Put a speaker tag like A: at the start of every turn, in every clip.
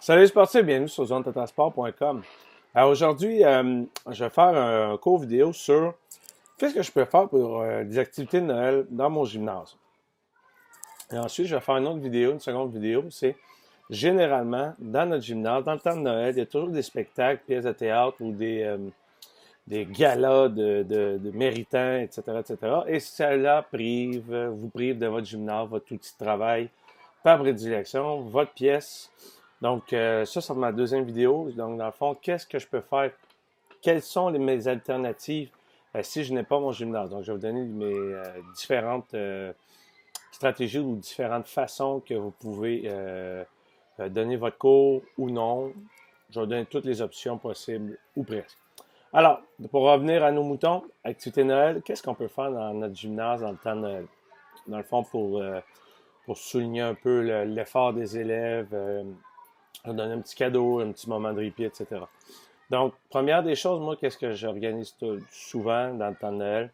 A: Salut sportifs, bienvenue sur zonetotalsport.com. Alors aujourd'hui, je vais faire un court vidéo sur qu'est-ce que je peux faire pour des activités de Noël dans mon gymnase. Et ensuite, je vais faire une autre vidéo, une seconde vidéo, c'est généralement dans notre gymnase, dans le temps de Noël, il y a toujours des spectacles, pièces de théâtre ou des galas de méritants, etc., etc. Et cela vous prive de votre gymnase, votre outil de travail, par prédilection, votre pièce. Donc, ça, c'est ma deuxième vidéo. Donc, dans le fond, qu'est-ce que je peux faire? Quelles sont mes alternatives si je n'ai pas mon gymnase? Donc, je vais vous donner mes différentes stratégies ou différentes façons que vous pouvez donner votre cours ou non. Je vais vous donner toutes les options possibles ou presque. Alors, pour revenir à nos moutons, activité Noël, qu'est-ce qu'on peut faire dans notre gymnase dans le temps de Noël? Dans le fond, pour souligner un peu l'effort des élèves, leur donner un petit cadeau, un petit moment de répit, etc. Donc, première des choses, moi, qu'est-ce que j'organise souvent dans le temps de Noël?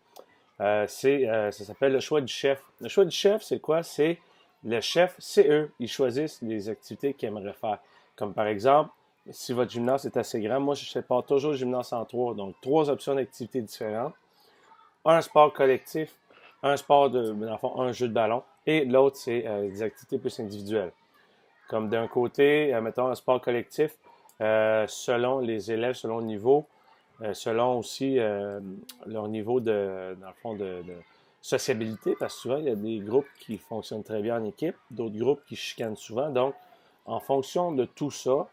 A: Ça s'appelle le choix du chef. Le choix du chef, c'est quoi? C'est le chef, c'est eux. Ils choisissent les activités qu'ils aimeraient faire. Comme par exemple, si votre gymnase est assez grand, moi, je sépare toujours le gymnase en trois. Donc, trois options d'activités différentes. Un sport collectif, dans le fond, un jeu de ballon, et l'autre, c'est des activités plus individuelles. Comme d'un côté, mettons un sport collectif, selon les élèves, selon le niveau, selon aussi leur niveau dans le fond, de sociabilité, parce que souvent, il y a des groupes qui fonctionnent très bien en équipe, d'autres groupes qui chicanent souvent. Donc, en fonction de tout ça,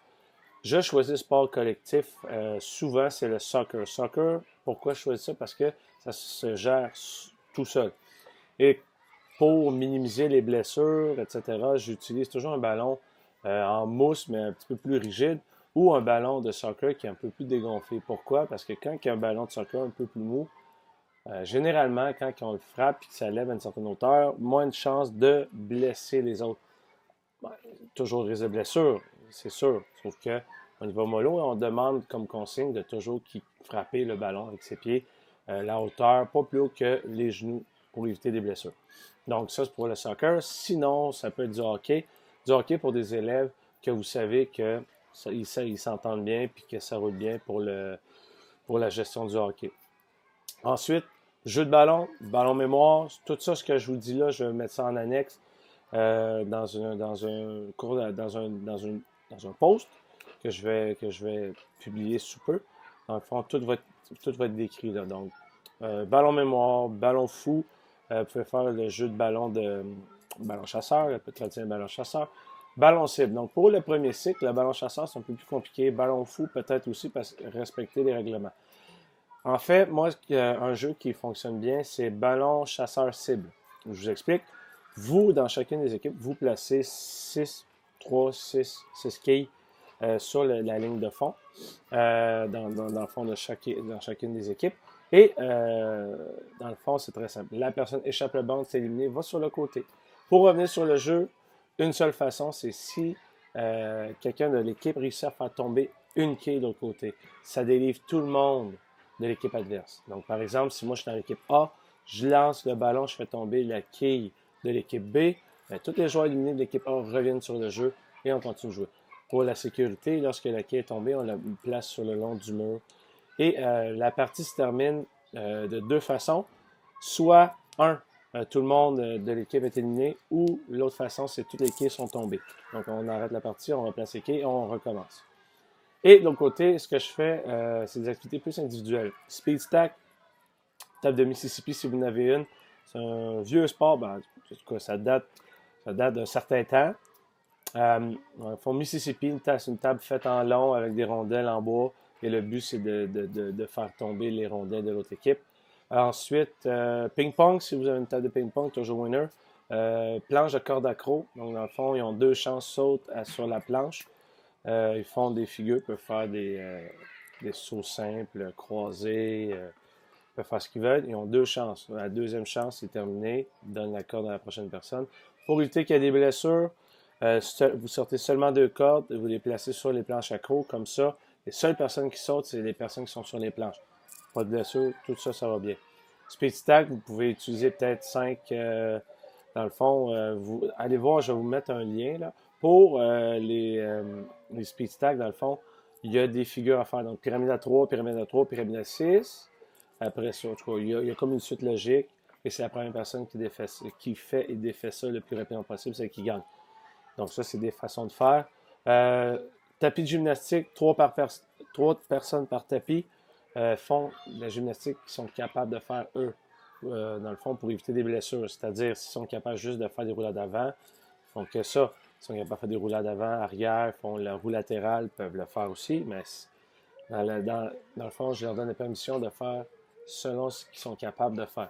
A: je choisis sport collectif. Souvent, c'est le soccer. Soccer, pourquoi je choisis ça? Parce que ça se gère tout seul. Et pour minimiser les blessures, etc., j'utilise toujours un ballon en mousse, mais un petit peu plus rigide, ou un ballon de soccer qui est un peu plus dégonflé. Pourquoi? Parce que quand il y a un ballon de soccer un peu plus mou, généralement, quand on le frappe et que ça lève à une certaine hauteur, moins de chances de blesser les autres. Bon, toujours risque de blessure, c'est sûr. Sauf que on y va mollo et on demande comme consigne de toujours frapper le ballon avec ses pieds, la hauteur, pas plus haut que les genoux pour éviter des blessures. Donc ça, c'est pour le soccer. Sinon, ça peut être du hockey. Du hockey pour des élèves que vous savez que ils s'entendent bien et que ça roule bien pour la gestion du hockey. Ensuite, jeu de ballon, ballon mémoire, tout ça, ce que je vous dis là, je vais mettre ça en annexe dans un post que je vais publier sous peu. Dans le fond, tout va être décrit là. Donc, ballon mémoire, ballon fou, vous pouvez faire le jeu de ballon chasseur, le traditionnel ballon chasseur. Ballon cible. Donc, pour le premier cycle, le ballon chasseur, c'est un peu plus compliqué. Ballon fou, peut-être aussi parce que respecter les règlements. En fait, moi, un jeu qui fonctionne bien, c'est ballon chasseur cible. Je vous explique. Vous, dans chacune des équipes, vous placez 6 quilles sur la ligne de fond, dans le fond dans chacune des équipes. Et dans le fond, c'est très simple. La personne échappe le bande, c'est éliminé, va sur le côté. Pour revenir sur le jeu, une seule façon, c'est si quelqu'un de l'équipe réussit à faire tomber une quille de l'autre côté. Ça délivre tout le monde de l'équipe adverse. Donc, par exemple, si moi je suis dans l'équipe A, je lance le ballon, je fais tomber la quille de l'équipe B, bien, tous les joueurs éliminés de l'équipe A reviennent sur le jeu et on continue de jouer. Pour la sécurité, lorsque la quille est tombée, on la place sur le long du mur. Et la partie se termine de deux façons. Soit, tout le monde de l'équipe est éliminé, ou l'autre façon, c'est toutes les quilles sont tombées. Donc, on arrête la partie, on replace les quilles et on recommence. Et de l'autre côté, ce que je fais, c'est des activités plus individuelles. Speed stack, table de Mississippi si vous en avez une. C'est un vieux sport, ben, en tout cas, ça date d'un certain temps. Ils font Mississippi, c'est une table faite en long avec des rondelles en bois. Et le but, c'est de faire tomber les rondelles de l'autre équipe. Ensuite, ping-pong, si vous avez une table de ping-pong, toujours winner. Planche de corde accro. Donc, dans le fond, ils ont deux chances sautes sur la planche. Ils font des figures, peuvent faire des sauts simples, croisés, peuvent faire ce qu'ils veulent. Ils ont deux chances. La deuxième chance, c'est terminé. Ils donnent la corde à la prochaine personne. Pour éviter qu'il y ait des blessures, vous sortez seulement deux cordes et vous les placez sur les planches accro. Comme ça, les seules personnes qui sautent, c'est les personnes qui sont sur les planches. Pas de blessure, tout ça, ça va bien. Speed stack, vous pouvez utiliser peut-être Dans le fond, allez voir, je vais vous mettre un lien là. Pour les speed stacks, dans le fond, il y a des figures à faire. Donc, pyramide à 3, pyramide à 3, pyramide à 6. Après ça, en tout cas, il y a comme une suite logique. Et c'est la première personne qui fait et défait ça le plus rapidement possible, c'est qui gagne. Donc, ça, c'est des façons de faire. Tapis de gymnastique, 3 personnes par tapis font de la gymnastique qu'ils sont capables de faire eux, dans le fond, pour éviter des blessures. C'est-à-dire, s'ils sont capables juste de faire des roulades avant, ils font que ça. Ils sont capables de faire des roulades avant, arrière, font la roue latérale, peuvent le faire aussi, mais dans le fond, je leur donne la permission de faire selon ce qu'ils sont capables de faire.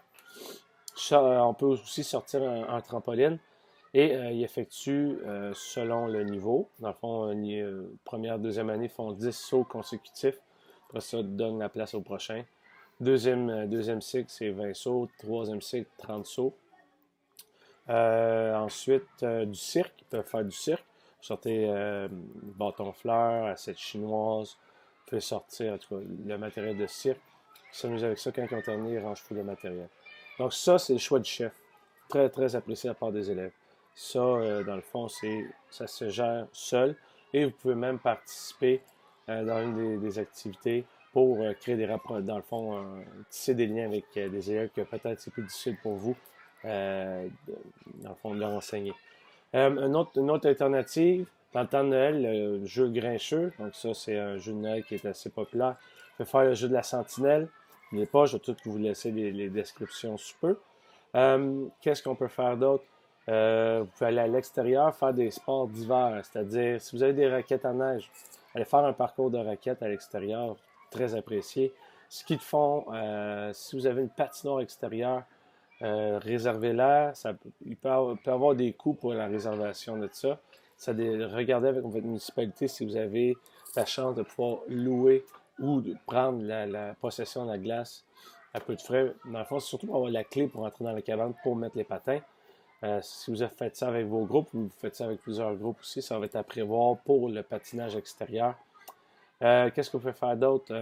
A: On peut aussi sortir un trampoline et ils effectuent selon le niveau. Dans le fond, première, deuxième année, ils font 10 sauts consécutifs. Après ça, donne la place au prochain. Deuxième cycle, c'est 20 sauts. Troisième cycle, 30 sauts. Ensuite, du cirque. Ils peuvent faire du cirque. Sortez bâton fleur, assiette chinoise. Vous pouvez sortir, en tout cas, le matériel de cirque. Ils s'amusent avec ça. Quand ils ont terminé, ils rangent tout le matériel. Donc ça, c'est le choix du chef. Très, très apprécié à part des élèves. Ça, dans le fond, ça se gère seul. Et vous pouvez même participer dans une des activités pour créer des rapports, dans le fond, tisser des liens avec des élèves que peut-être c'est plus difficile pour vous, dans le fond, de leur enseigner. Une autre alternative, dans le temps de Noël, le jeu grincheux. Donc ça, c'est un jeu de Noël qui est assez populaire. Vous pouvez faire le jeu de la sentinelle. N'oubliez pas, je vais tout vous laisser les descriptions sous peu. Qu'est-ce qu'on peut faire d'autre? Vous pouvez aller à l'extérieur faire des sports d'hiver, c'est-à-dire si vous avez des raquettes à neige, allez faire un parcours de raquettes à l'extérieur, très apprécié. Ski de fond, si vous avez une patinoire extérieure, réservez-la. Il peut y avoir des coûts pour la réservation de ça. Regardez avec votre municipalité si vous avez la chance de pouvoir louer ou de prendre la possession de la glace à peu de frais. Dans le fond, c'est surtout pour avoir la clé pour entrer dans la cabane pour mettre les patins. Si vous faites ça avec vos groupes ou vous faites ça avec plusieurs groupes aussi, ça va être à prévoir pour le patinage extérieur. Qu'est-ce qu'on peut faire d'autre?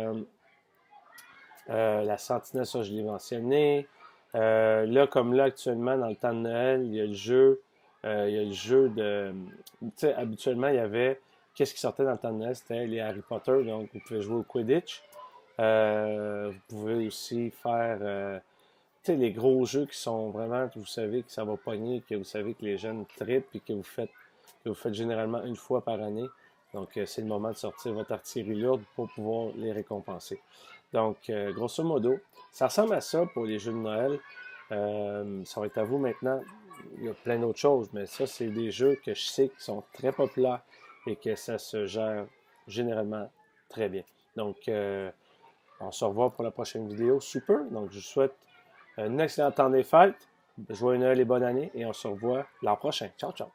A: La sentinelle, ça, je l'ai mentionné. Là, comme là, actuellement, dans le temps de Noël, il y a le jeu de... Tu sais, habituellement, il y avait... Qu'est-ce qui sortait dans le temps de Noël? C'était les Harry Potter, donc vous pouvez jouer au Quidditch. Vous pouvez aussi faire... tu sais, les gros jeux qui sont vraiment, que vous savez que ça va pogner, que vous savez que les jeunes trippent et que vous faites généralement une fois par année. Donc, c'est le moment de sortir votre artillerie lourde pour pouvoir les récompenser. Donc, grosso modo, ça ressemble à ça pour les jeux de Noël. Ça va être à vous maintenant. Il y a plein d'autres choses, mais ça, c'est des jeux que je sais qui sont très populaires et que ça se gère généralement très bien. Donc, on se revoit pour la prochaine vidéo. Super! Donc, je vous souhaite un excellent temps des fêtes. Joyeux Noël et bonne année et on se revoit l'an prochain. Ciao, ciao!